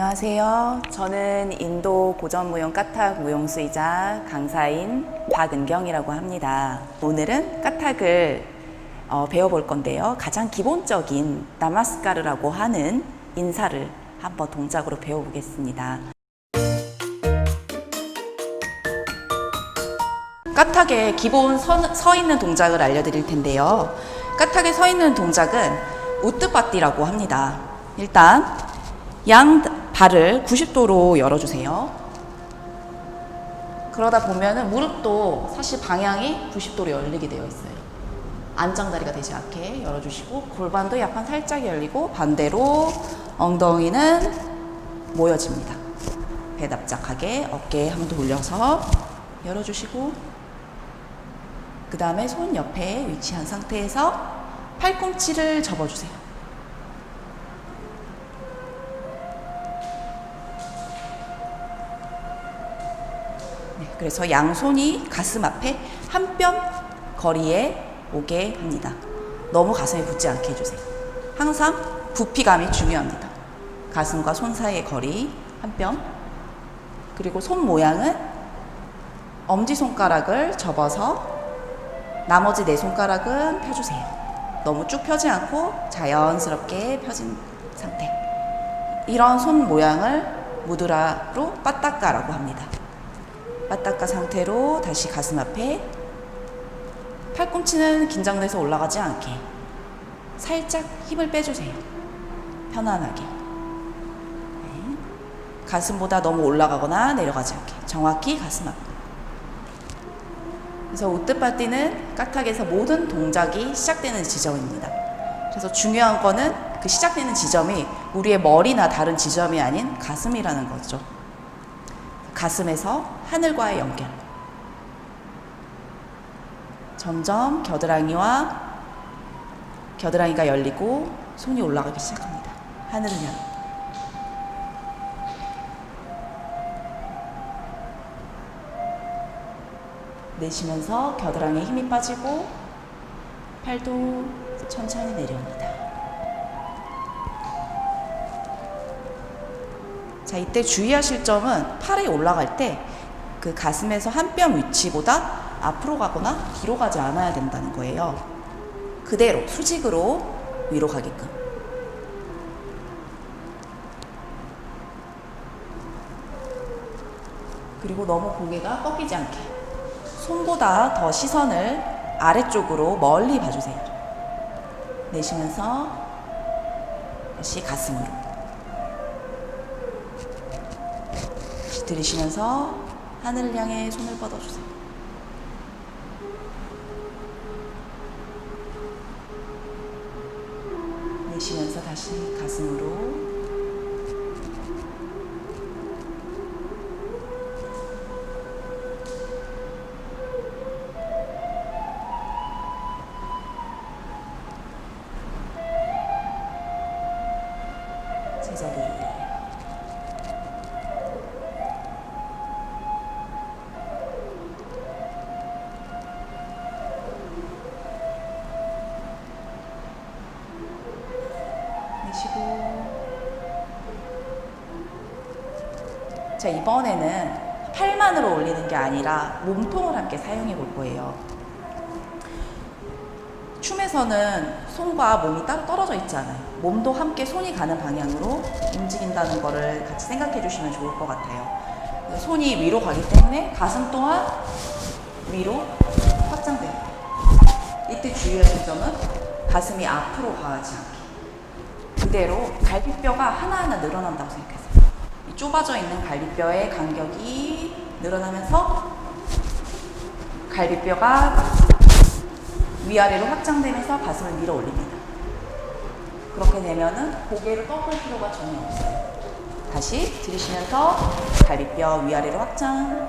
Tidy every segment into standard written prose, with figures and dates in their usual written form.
안녕하세요. 저는 인도 고전무용 까탁 무용수이자 강사인 박은경이라고 합니다. 오늘은 까탁을 배워볼 건데요. 가장 기본적인 나마스카르라고 하는 인사를 한번 동작으로 배워보겠습니다. 까탁의 기본 서 있는 동작을 알려드릴 텐데요. 까탁에 서 있는 동작은 우뜨바띠라고 합니다. 일단 양 발을 90도로 열어주세요. 그러다 보면은 무릎도 사실 방향이 90도로 열리게 되어 있어요. 안정다리가 되지 않게 열어주시고, 골반도 약간 살짝 열리고, 반대로 엉덩이는 모여집니다. 배 납작하게 어깨에 한 번 더 올려서 열어주시고, 그 다음에 손 옆에 위치한 상태에서 팔꿈치를 접어주세요. 그래서 양손이 가슴 앞에 한 뼘 거리에 오게 합니다. 너무 가슴에 붙지 않게 해주세요. 항상 부피감이 중요합니다. 가슴과 손 사이의 거리 한 뼘. 그리고 손 모양은 엄지손가락을 접어서 나머지 네 손가락은 펴주세요. 너무 쭉 펴지 않고 자연스럽게 펴진 상태. 이런 손 모양을 무드라로 빠따까라고 합니다. 빠따까 상태로 다시 가슴 앞에, 팔꿈치는 긴장돼서 올라가지 않게 살짝 힘을 빼주세요. 편안하게. 네. 가슴보다 너무 올라가거나 내려가지 않게 정확히 가슴 앞. 그래서 우뜨바띠는 까탁에서 모든 동작이 시작되는 지점입니다. 그래서 중요한 거는 그 시작되는 지점이 우리의 머리나 다른 지점이 아닌 가슴이라는 거죠. 가슴에서 하늘과의 연결. 점점 겨드랑이가 열리고 손이 올라가기 시작합니다. 하늘을 향해. 내쉬면서 겨드랑이에 힘이 빠지고 팔도 천천히 내려옵니다. 자, 이때 주의하실 점은 팔이 올라갈 때 그 가슴에서 한 뼘 위치보다 앞으로 가거나 뒤로 가지 않아야 된다는 거예요. 그대로 수직으로 위로 가게끔. 그리고 너무 고개가 꺾이지 않게 손보다 더 시선을 아래쪽으로 멀리 봐주세요. 내쉬면서 다시 가슴으로. 다시 들이쉬면서 하늘을 향해 손을 뻗어주세요. 내쉬면서 다시 가슴으로. 제자리. 자, 이번에는 팔만으로 올리는 게 아니라 몸통을 함께 사용해 볼 거예요. 춤에서는 손과 몸이 따로 떨어져 있지 않아요. 몸도 함께 손이 가는 방향으로 움직인다는 거를 같이 생각해 주시면 좋을 것 같아요. 손이 위로 가기 때문에 가슴 또한 위로 확장돼요. 이때 주의하실 점은 가슴이 앞으로 가지 않게. 그대로 갈비뼈가 하나하나 늘어난다고 생각하세요. 이 좁아져 있는 갈비뼈의 간격이 늘어나면서 갈비뼈가 위아래로 확장되면서 가슴을 밀어 올립니다. 그렇게 되면은 고개를 꺾을 필요가 전혀 없어요. 다시 들이쉬면서 갈비뼈 위아래로 확장.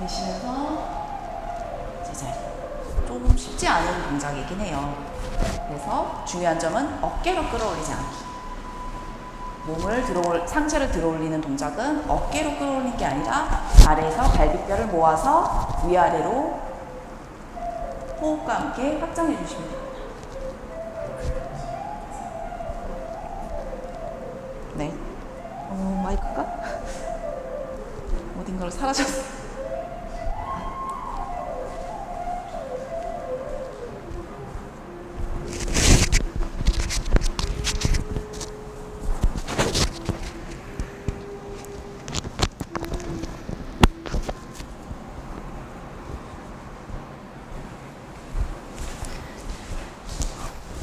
내쉬면서 제자리. 조금 쉽지 않은 동작이긴 해요. 그래서 중요한 점은 어깨로 끌어올리지 않기. 상체를 들어올리는 동작은 어깨로 끌어올리는 게 아니라 아래에서 갈비뼈를 모아서 위아래로 호흡과 함께 확장해 주시면 됩니다. 네. 마이크가 어딘가로 사라졌어.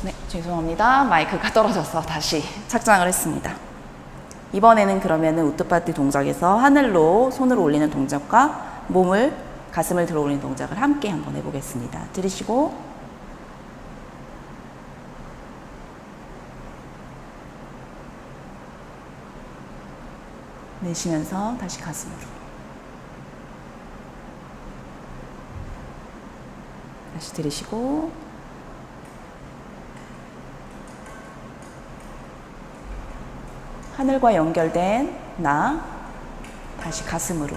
네, 죄송합니다. 마이크가 떨어져서 다시 착장을 했습니다. 이번에는 그러면은 우뚜빠띠 동작에서 하늘로 손을 올리는 동작과 몸을 가슴을 들어 올리는 동작을 함께 한번 해보겠습니다. 들이쉬고 내쉬면서 다시 가슴으로 다시 들이쉬고 하늘과 연결된 나 다시 가슴으로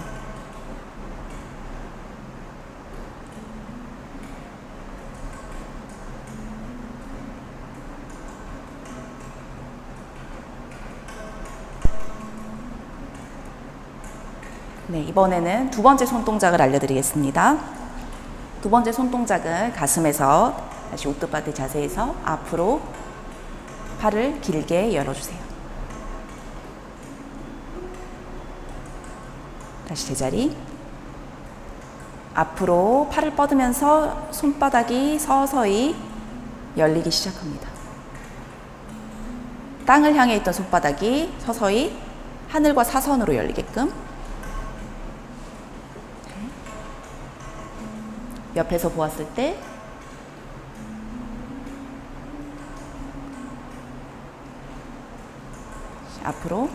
네, 이번에는 두 번째 손동작을 알려드리겠습니다. 두 번째 손동작은 가슴에서 다시 우뚜빠띠 자세에서 앞으로 팔을 길게 열어주세요. 다시 제자리. 앞으로 팔을 뻗으면서 손바닥이 서서히 열리기 시작합니다. 땅을 향해 있던 손바닥이 서서히 하늘과 사선으로 열리게끔. 옆에서 보았을 때 앞으로,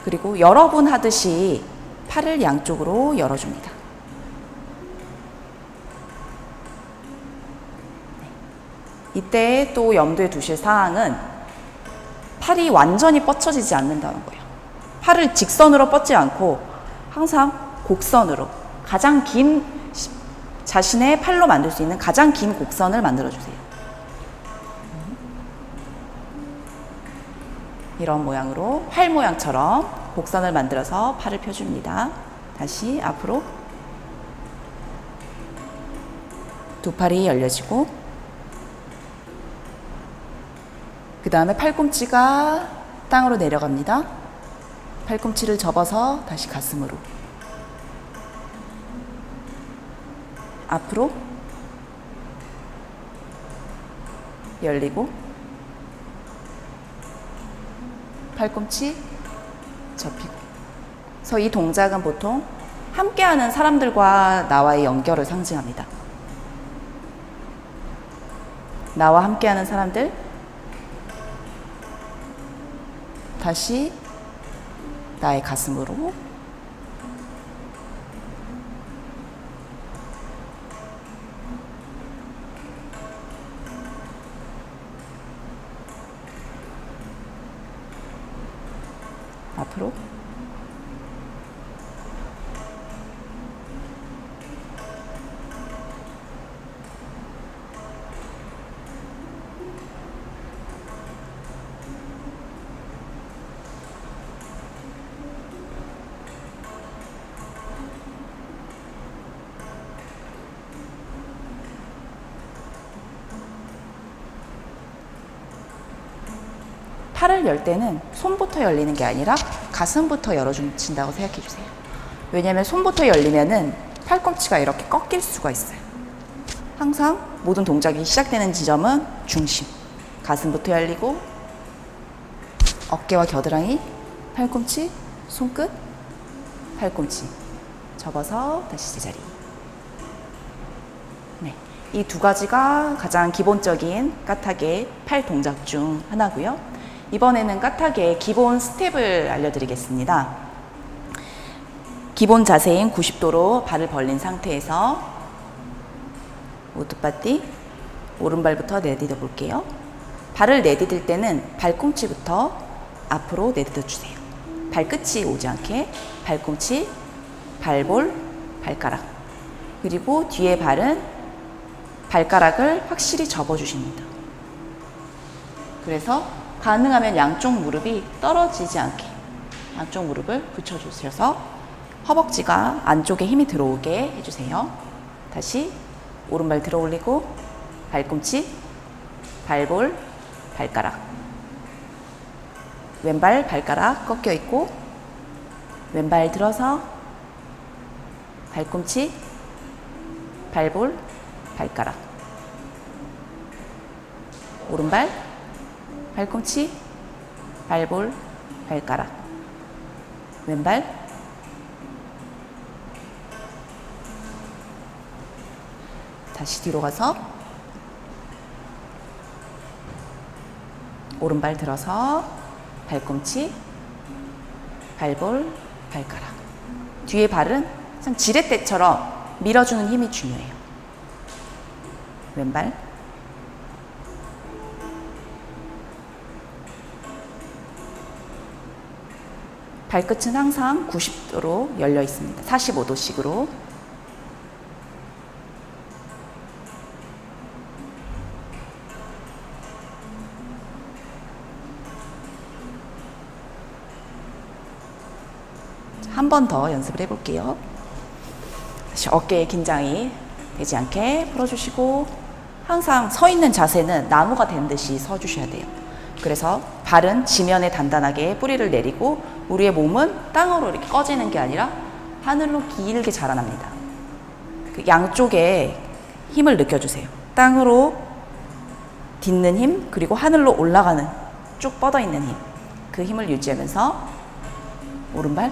그리고 여러분 하듯이 팔을 양쪽으로 열어줍니다. 이때 또 염두에 두실 사항은 팔이 완전히 뻗쳐지지 않는다는 거예요. 팔을 직선으로 뻗지 않고 항상 곡선으로 가장 긴 자신의 팔로 만들 수 있는 가장 긴 곡선을 만들어주세요. 이런 모양으로 활 모양처럼 곡선을 만들어서 팔을 펴줍니다. 다시 앞으로. 두 팔이 열려지고 그 다음에 팔꿈치가 땅으로 내려갑니다. 팔꿈치를 접어서 다시 가슴으로. 앞으로 열리고 팔꿈치 접히고. 그래서 이 동작은 보통 함께하는 사람들과 나와의 연결을 상징합니다. 나와 함께하는 사람들, 다시 나의 가슴으로. 앞으로. 팔을 열 때는 손부터 열리는 게 아니라 가슴부터 열어준다고 생각해 주세요. 왜냐하면 손부터 열리면은 팔꿈치가 이렇게 꺾일 수가 있어요. 항상 모든 동작이 시작되는 지점은 중심. 가슴부터 열리고 어깨와 겨드랑이, 팔꿈치, 손끝, 팔꿈치 접어서 다시 제자리. 네, 이 두 가지가 가장 기본적인 까타게 팔 동작 중 하나고요. 이번에는 까타게의 기본 스텝을 알려드리겠습니다. 기본 자세인 90도로 발을 벌린 상태에서 우뚜빠띠 오른발부터 내디뎌 볼게요. 발을 내디딜 때는 발꿈치부터 앞으로 내디뎌 주세요. 발끝이 오지 않게 발꿈치, 발볼, 발가락, 그리고 뒤에 발은 발가락을 확실히 접어주십니다. 그래서 가능하면 양쪽 무릎이 떨어지지 않게 양쪽 무릎을 붙여주셔서 허벅지가 안쪽에 힘이 들어오게 해주세요. 다시 오른발 들어 올리고 발꿈치, 발볼, 발가락. 왼발 발가락 꺾여 있고 왼발 들어서 발꿈치, 발볼, 발가락. 오른발, 발꿈치, 발볼, 발가락. 왼발, 다시 뒤로 가서 오른발 들어서 발꿈치, 발볼, 발가락. 뒤에 발은 참 지렛대처럼 밀어주는 힘이 중요해요. 왼발, 발끝은 항상 90도로 열려 있습니다. 45도씩으로. 한 번 더 연습을 해볼게요. 다시 어깨에 긴장이 되지 않게 풀어주시고 항상 서 있는 자세는 나무가 된 듯이 서주셔야 돼요. 그래서 발은 지면에 단단하게 뿌리를 내리고 우리의 몸은 땅으로 이렇게 꺼지는 게 아니라 하늘로 길게 자라납니다. 그 양쪽에 힘을 느껴주세요. 땅으로 딛는 힘, 그리고 하늘로 올라가는 쭉 뻗어 있는 힘. 그 힘을 유지하면서 오른발,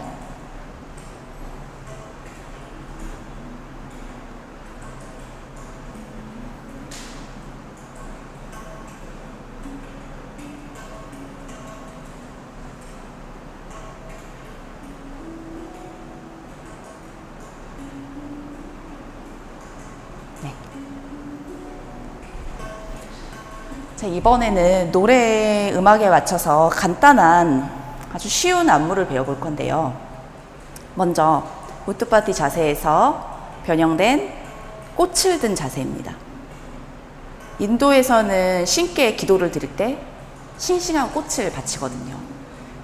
자, 이번에는 노래 음악에 맞춰서 간단한 아주 쉬운 안무를 배워볼 건데요. 먼저 우뚜파티 자세에서 변형된 꽃을 든 자세입니다. 인도에서는 신께 기도를 드릴 때 싱싱한 꽃을 바치거든요.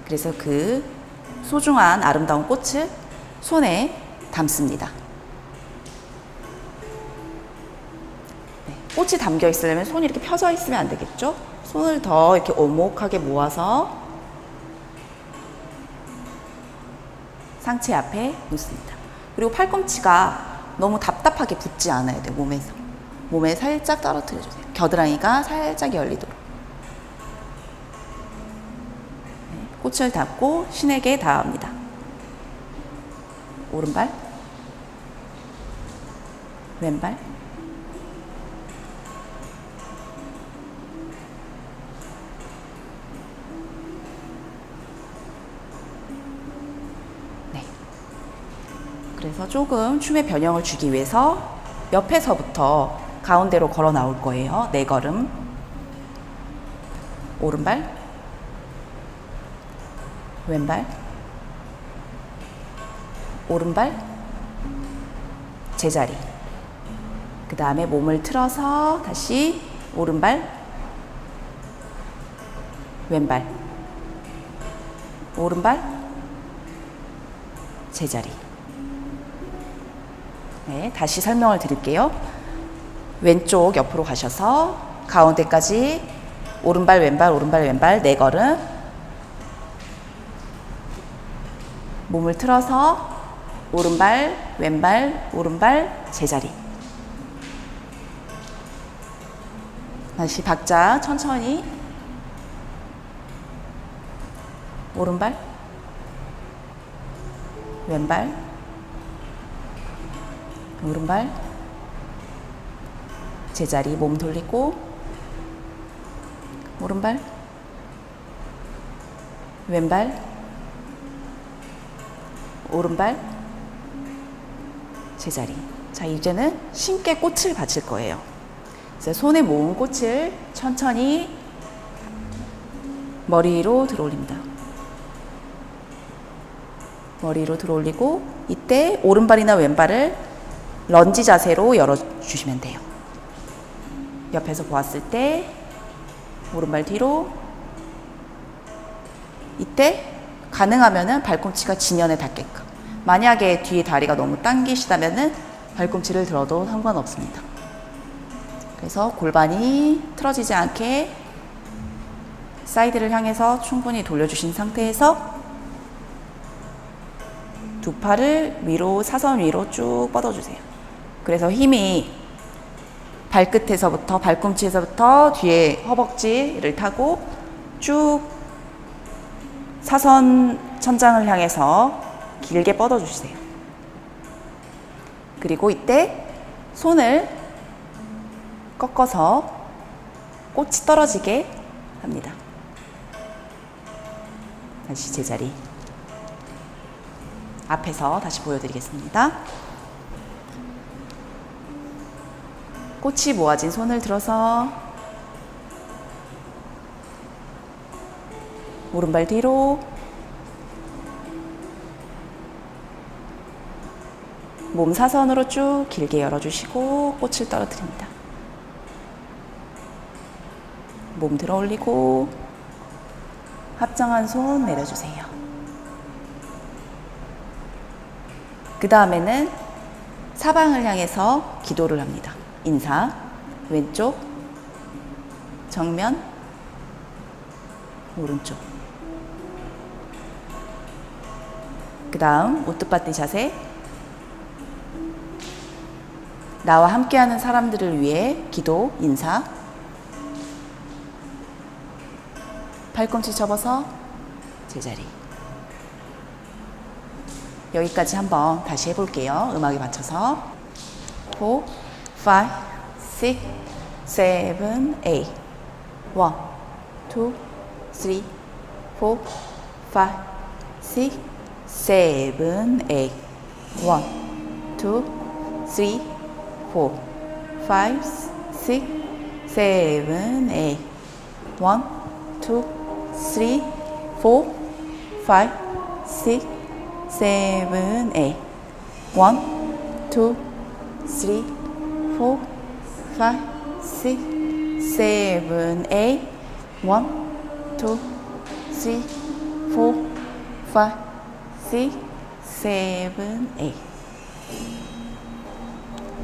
그래서 그 소중한 아름다운 꽃을 손에 담습니다. 꽃이 담겨 있으려면 손이 이렇게 펴져 있으면 안 되겠죠? 손을 더 이렇게 오목하게 모아서 상체 앞에 놓습니다. 그리고 팔꿈치가 너무 답답하게 붙지 않아야 돼요, 몸에서. 몸에 살짝 떨어뜨려 주세요. 겨드랑이가 살짝 열리도록. 꽃을 담고 신에게 닿습니다. 오른발, 왼발, 그래서 조금 춤의 변형을 주기 위해서 옆에서부터 가운데로 걸어 나올 거예요. 4걸음. 오른발, 왼발, 오른발, 제자리. 그 다음에 몸을 틀어서 다시 오른발, 왼발, 오른발, 제자리. 네, 다시 설명을 드릴게요. 왼쪽 옆으로 가셔서 가운데까지 오른발, 왼발, 오른발, 왼발 4걸음. 몸을 틀어서 오른발, 왼발, 오른발, 제자리. 다시 박자 천천히. 오른발, 왼발, 오른발, 제자리. 몸 돌리고 오른발, 왼발, 오른발, 제자리. 자, 이제는 신께 꽃을 바칠 거예요. 그래서 손에 모은 꽃을 천천히 머리 위로 들어올립니다. 머리 위로 들어올리고 이때 오른발이나 왼발을 런지 자세로 열어주시면 돼요. 옆에서 보았을 때 오른발 뒤로, 이때 가능하면은 발꿈치가 지면에 닿게끔. 만약에 뒤에 다리가 너무 당기시다면은 발꿈치를 들어도 상관없습니다. 그래서 골반이 틀어지지 않게 사이드를 향해서 충분히 돌려주신 상태에서 두 팔을 위로, 사선 위로 쭉 뻗어주세요. 그래서 힘이 발끝에서부터, 발꿈치에서부터 뒤에 허벅지를 타고 쭉 사선 천장을 향해서 길게 뻗어주세요. 그리고 이때 손을 꺾어서 꽃이 떨어지게 합니다. 다시 제자리. 앞에서 다시 보여드리겠습니다. 꽃이 모아진 손을 들어서 오른발 뒤로, 몸 사선으로 쭉 길게 열어주시고 꽃을 떨어뜨립니다. 몸 들어 올리고 합정한 손 내려주세요. 그 다음에는 사방을 향해서 기도를 합니다. 인사, 왼쪽, 정면, 오른쪽. 그 다음 오뚜빠띠 자세. 나와 함께하는 사람들을 위해 기도, 인사. 발꿈치 접어서 제자리. 여기까지 한번 다시 해볼게요. 음악에 맞춰서. 4, 5, 6, 7, 8. 1, 2, 3, 4, 5, 6, 7, 8. 1, 2, 3, 4, 5, 6, 7, 8. 1, 2, 3, 4, 5, 6, 7, 8. 1, 2, 3, 4, 5, 6, 7, 8. 1, 2, 3, 4, 5, 6, 7, 8.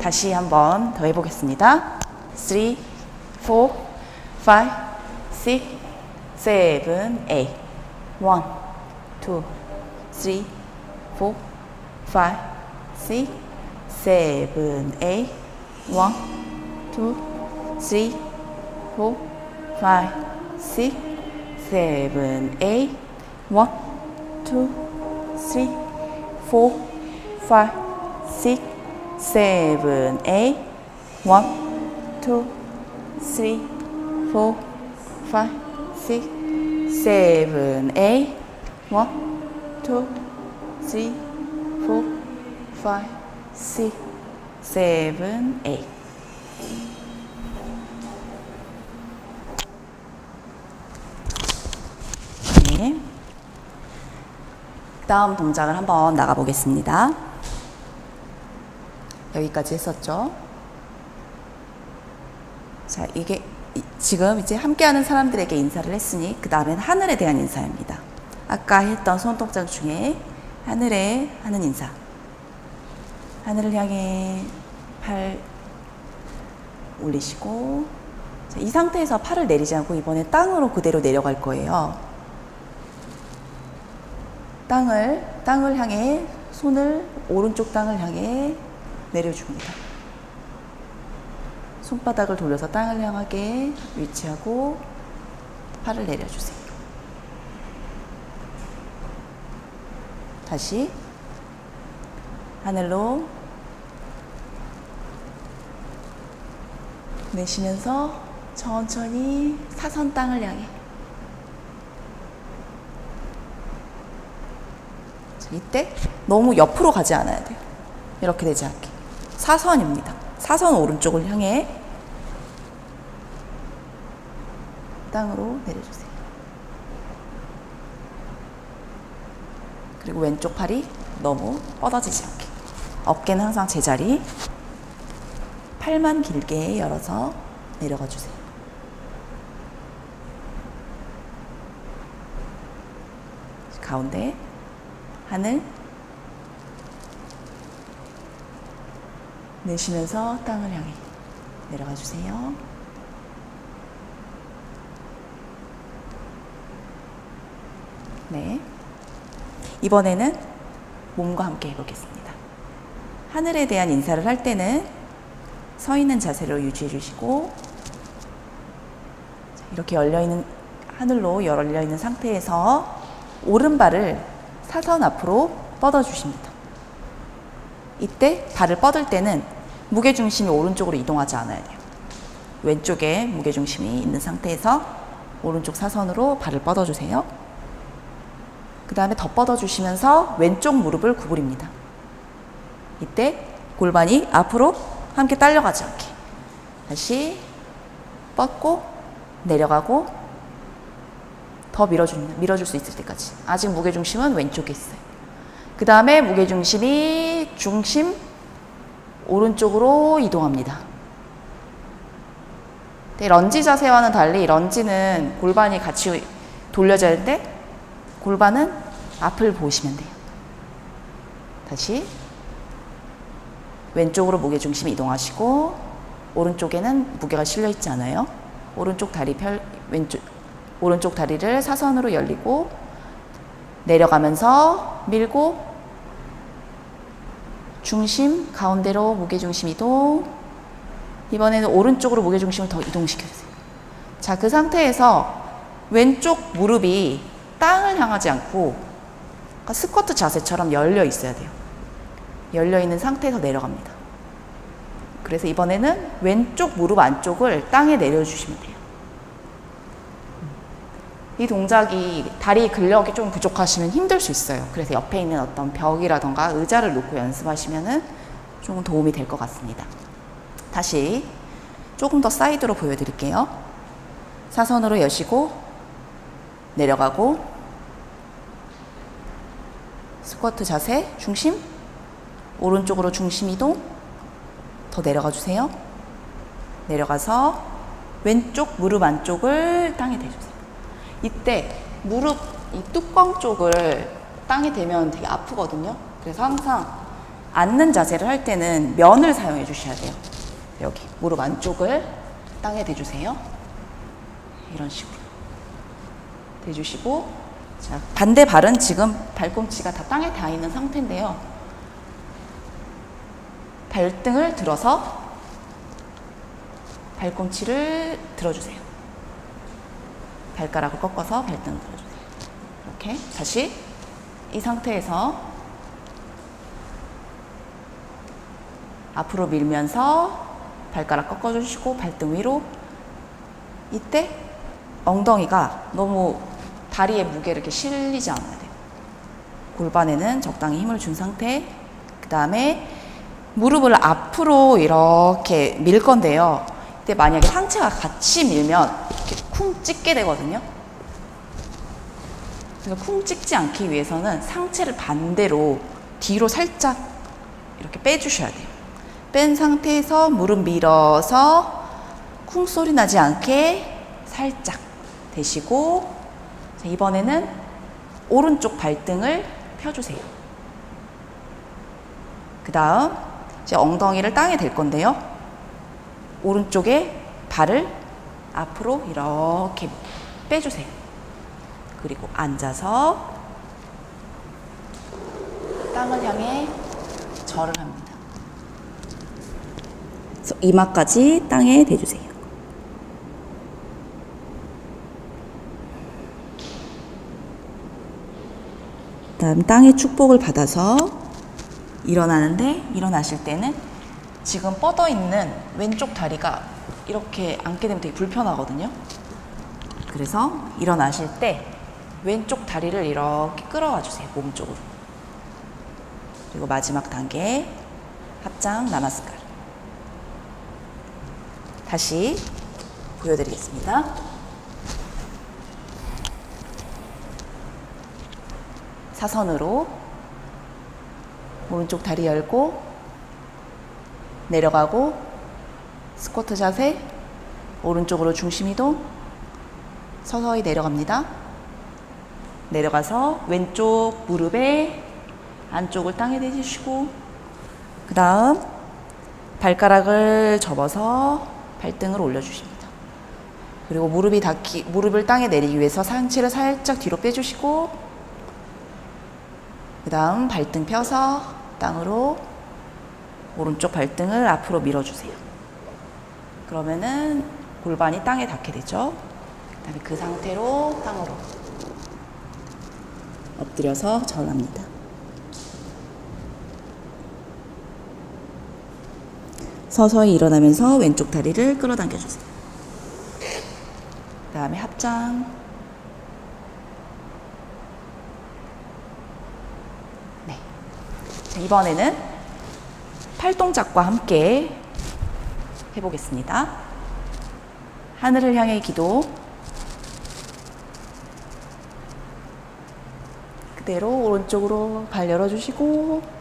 다시 한번 더 해보겠습니다. 3, 4, 5, 6, 7, 8. 1, 2, 3, 4, 5, 6, 7, 8. 1, 2, 3, 4, 5, 6, 7, 8. 1, 2, 3, 4, 5, 6, 7, 8. 1, 2, 3, 4, 5, 6, 7, 8. 1, 2, 3, 4, 5, 6, 7, 8. 네. 다음 동작을 한번 나가 보겠습니다. 여기까지 했었죠. 자, 이게 지금 이제 함께하는 사람들에게 인사를 했으니 그 다음엔 하늘에 대한 인사입니다. 아까 했던 손동작 중에 하늘에 하는 인사. 하늘을 향해 팔 올리시고, 자, 이 상태에서 팔을 내리지 않고 이번에 땅으로 그대로 내려갈 거예요. 땅을 향해 손을 오른쪽 땅을 향해 내려줍니다. 손바닥을 돌려서 땅을 향하게 위치하고 팔을 내려주세요. 다시 하늘로 내쉬면서 천천히 사선 땅을 향해. 이때 너무 옆으로 가지 않아야 돼요. 이렇게 되지 않게. 사선입니다. 사선 오른쪽을 향해 땅으로 내려주세요. 그리고 왼쪽 팔이 너무 뻗어지지 않게. 어깨는 항상 제자리. 팔만 길게 열어서 내려가 주세요. 가운데, 하늘, 내쉬면서 땅을 향해 내려가 주세요. 네. 이번에는 몸과 함께 해보겠습니다. 하늘에 대한 인사를 할 때는 서 있는 자세로 유지해 주시고, 이렇게 하늘로 열려 있는 상태에서 오른발을 사선 앞으로 뻗어 주십니다. 이때 발을 뻗을 때는 무게중심이 오른쪽으로 이동하지 않아야 돼요. 왼쪽에 무게중심이 있는 상태에서 오른쪽 사선으로 발을 뻗어 주세요. 그 다음에 더 뻗어 주시면서 왼쪽 무릎을 구부립니다. 이때 골반이 앞으로 함께 딸려가지 않게 다시 뻗고 내려가고 더 밀어줍니다. 밀어줄 수 있을 때까지. 아직 무게중심은 왼쪽에 있어요. 그 다음에 무게중심이 오른쪽으로 이동합니다. 네, 런지 자세와는 달리 런지는 골반이 같이 돌려져야 하는데 골반은 앞을 보시면 돼요. 다시 왼쪽으로 무게중심이 이동하시고, 오른쪽에는 무게가 실려 있지 않아요. 오른쪽 다리를 사선으로 열리고 내려가면서 밀고, 중심 가운데로 무게중심 이동. 이번에는 오른쪽으로 무게중심을 더 이동시켜주세요. 자, 그 상태에서 왼쪽 무릎이 땅을 향하지 않고 스쿼트 자세처럼 열려 있어야 돼요. 열려 있는 상태에서 내려갑니다. 그래서 이번에는 왼쪽 무릎 안쪽을 땅에 내려주시면 돼요. 이 동작이 다리 근력이 좀 부족하시면 힘들 수 있어요. 그래서 옆에 있는 어떤 벽이라던가 의자를 놓고 연습하시면은 조금 도움이 될 것 같습니다. 다시 조금 더 사이드로 보여드릴게요. 사선으로 여시고 내려가고, 스쿼트 자세 중심, 오른쪽으로 중심 이동, 더 내려가 주세요. 내려가서 왼쪽 무릎 안쪽을 땅에 대주세요. 이때 무릎 이 뚜껑 쪽을 땅에 대면 되게 아프거든요. 그래서 항상 앉는 자세를 할 때는 면을 사용해 주셔야 돼요. 여기 무릎 안쪽을 땅에 대주세요. 이런 식으로 대주시고, 자, 반대 발은 지금 발꿈치가 다 땅에 닿아 있는 상태인데요. 발등을 들어서 발꿈치를 들어주세요. 발가락을 꺾어서 발등을 들어주세요. 이렇게 다시 이 상태에서 앞으로 밀면서 발가락 꺾어주시고 발등 위로. 이때 엉덩이가 너무 다리에 무게를 이렇게 실리지 않아야 돼요. 골반에는 적당히 힘을 준 상태. 그 다음에 무릎을 앞으로 이렇게 밀 건데요. 이때 만약에 상체가 같이 밀면 이렇게 쿵 찍게 되거든요. 그래서 쿵 찍지 않기 위해서는 상체를 반대로 뒤로 살짝 이렇게 빼주셔야 돼요. 뺀 상태에서 무릎 밀어서 쿵 소리 나지 않게 살짝 대시고, 자, 이번에는 오른쪽 발등을 펴주세요. 그 다음 이제 엉덩이를 땅에 댈 건데요. 오른쪽에 발을 앞으로 이렇게 빼주세요. 그리고 앉아서 땅을 향해 절을 합니다. 그래서 이마까지 땅에 대주세요. 다음 땅의 축복을 받아서 일어나는데, 일어나실 때는 지금 뻗어 있는 왼쪽 다리가 이렇게 앉게 되면 되게 불편하거든요. 그래서 일어나실 때 왼쪽 다리를 이렇게 끌어와 주세요. 몸 쪽으로. 그리고 마지막 단계 합장 나마스카르. 다시 보여드리겠습니다. 사선으로 오른쪽 다리 열고 내려가고, 스쿼트 자세, 오른쪽으로 중심 이동, 서서히 내려갑니다. 내려가서 왼쪽 무릎에 안쪽을 땅에 대주시고, 그 다음 발가락을 접어서 발등을 올려주십니다. 그리고 무릎을 땅에 내리기 위해서 상체를 살짝 뒤로 빼주시고, 그 다음 발등 펴서 땅으로 오른쪽 발등을 앞으로 밀어주세요. 그러면은 골반이 땅에 닿게 되죠. 그 다음에 그 상태로 땅으로 엎드려서 전합니다. 서서히 일어나면서 왼쪽 다리를 끌어당겨주세요. 그 다음에 합장. 네. 자, 이번에는 팔동작과 함께 해보겠습니다. 하늘을 향해 기도. 그대로 오른쪽으로 발 열어주시고,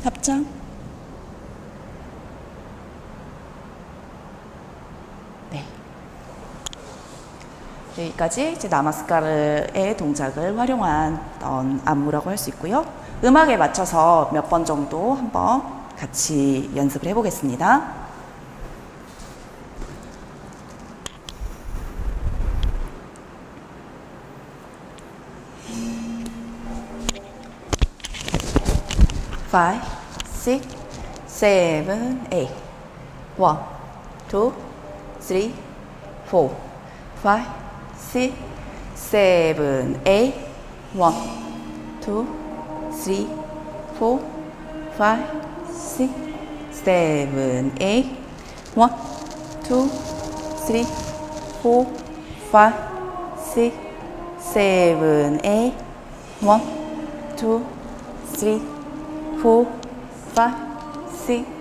합장. 네. 여기까지 이제 나마스카르의 동작을 활용한 안무라고 할 수 있고요. 음악에 맞춰서 몇 번 정도 한번 같이 연습을 해보겠습니다. Five, six, seven, eight. 1, 2, 3, 4, 5, 6, 7, 8. 1, 2, 3, 4, 5, 6, 7, 8. 1, 2, 3, 4, 5, 6, 7, 8. 1, 2, 3, 4, 5, 6, 7, 8. 1, 2, 3, 4, 5, 6, 7, 8. 1, 2, 3, 4, 5, 6, 7, 8. 1, 2,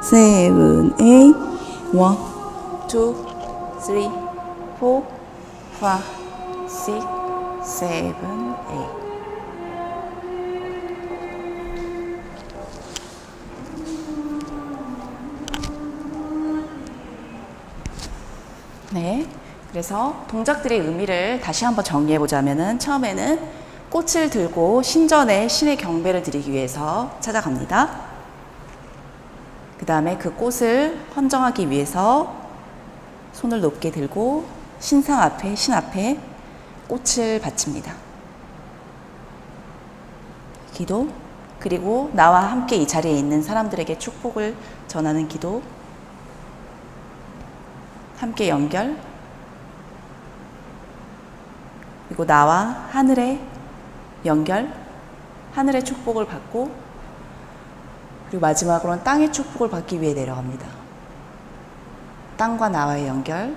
3, 4, 5, 6, 7, 8. 1, 2, 3, 4, 5, 6, 7, 8. 네, 그래서 동작들의 의미를 다시 한번 정리해 보자면은, 처음에는 꽃을 들고 신전에 신의 경배를 드리기 위해서 찾아갑니다. 그 다음에 그 꽃을 헌정하기 위해서 손을 높게 들고 신상 앞에, 신 앞에 꽃을 바칩니다. 기도, 그리고 나와 함께 이 자리에 있는 사람들에게 축복을 전하는 기도, 함께 연결, 그리고 나와 하늘의 연결, 하늘의 축복을 받고, 그리고 마지막으로는 땅의 축복을 받기 위해 내려갑니다. 땅과 나와의 연결,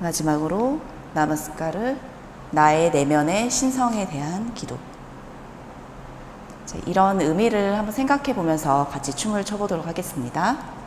마지막으로 나마스카르, 나의 내면의 신성에 대한 기도. 자, 이런 의미를 한번 생각해 보면서 같이 춤을 춰보도록 하겠습니다.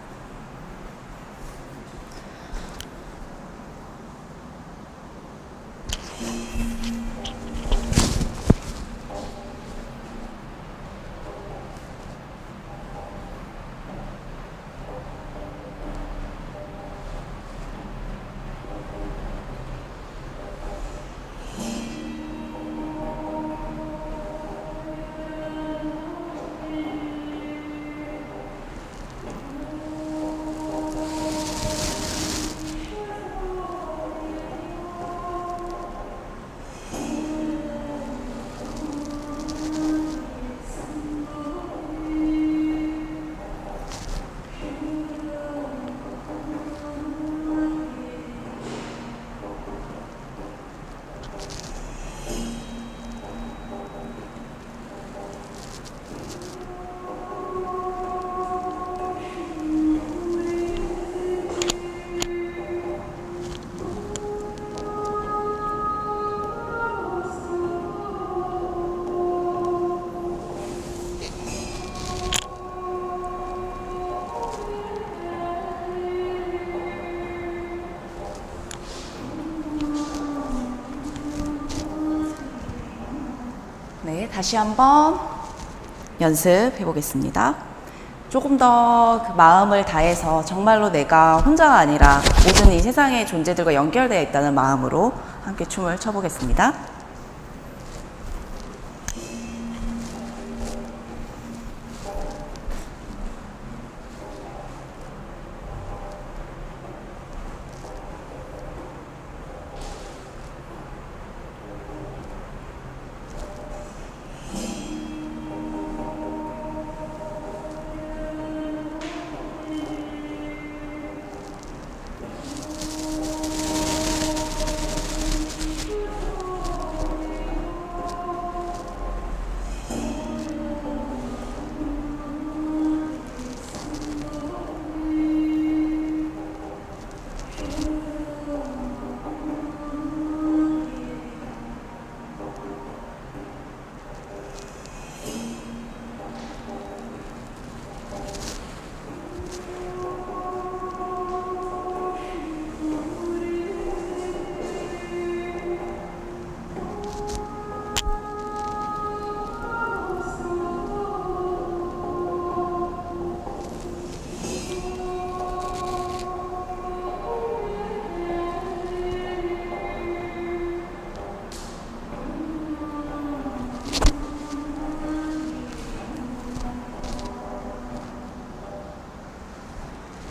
다시 한번 연습해 보겠습니다. 조금 더 그 마음을 다해서 정말로 내가 혼자가 아니라 모든 이 세상의 존재들과 연결되어 있다는 마음으로 함께 춤을 춰보겠습니다.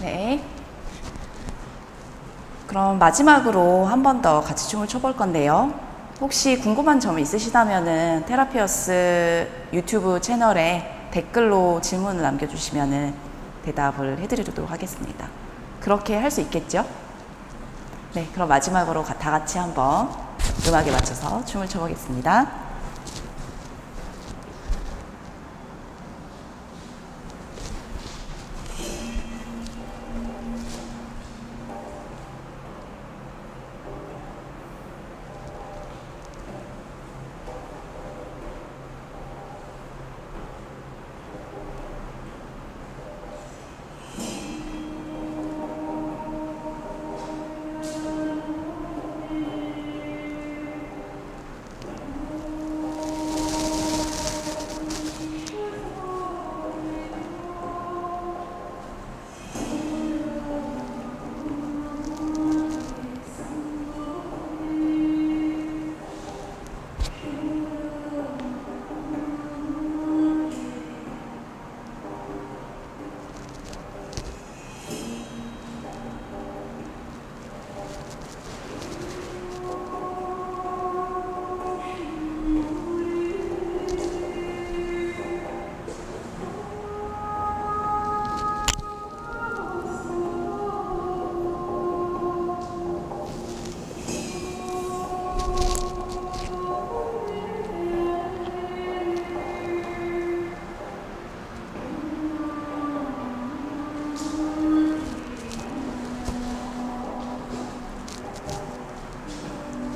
네. 그럼 마지막으로 한 번 더 같이 춤을 춰볼 건데요. 혹시 궁금한 점 있으시다면은 테라피어스 유튜브 채널에 댓글로 질문을 남겨주시면은 대답을 해드리도록 하겠습니다. 그렇게 할 수 있겠죠? 네, 그럼 마지막으로 다 같이 한번 음악에 맞춰서 춤을 춰보겠습니다.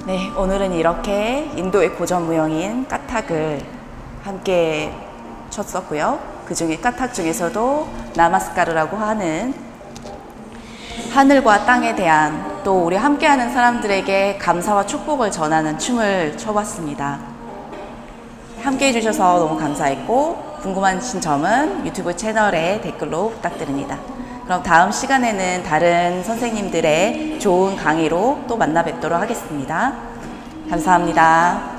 네, 오늘은 이렇게 인도의 고전 무용인 까탁을 함께 쳤었고요. 그 중에 까탁 중에서도 나마스카르라고 하는 하늘과 땅에 대한, 또 우리 함께하는 사람들에게 감사와 축복을 전하는 춤을 춰봤습니다. 함께 해주셔서 너무 감사했고, 궁금하신 점은 유튜브 채널에 댓글로 부탁드립니다. 그럼 다음 시간에는 다른 선생님들의 좋은 강의로 또 만나 뵙도록 하겠습니다. 감사합니다.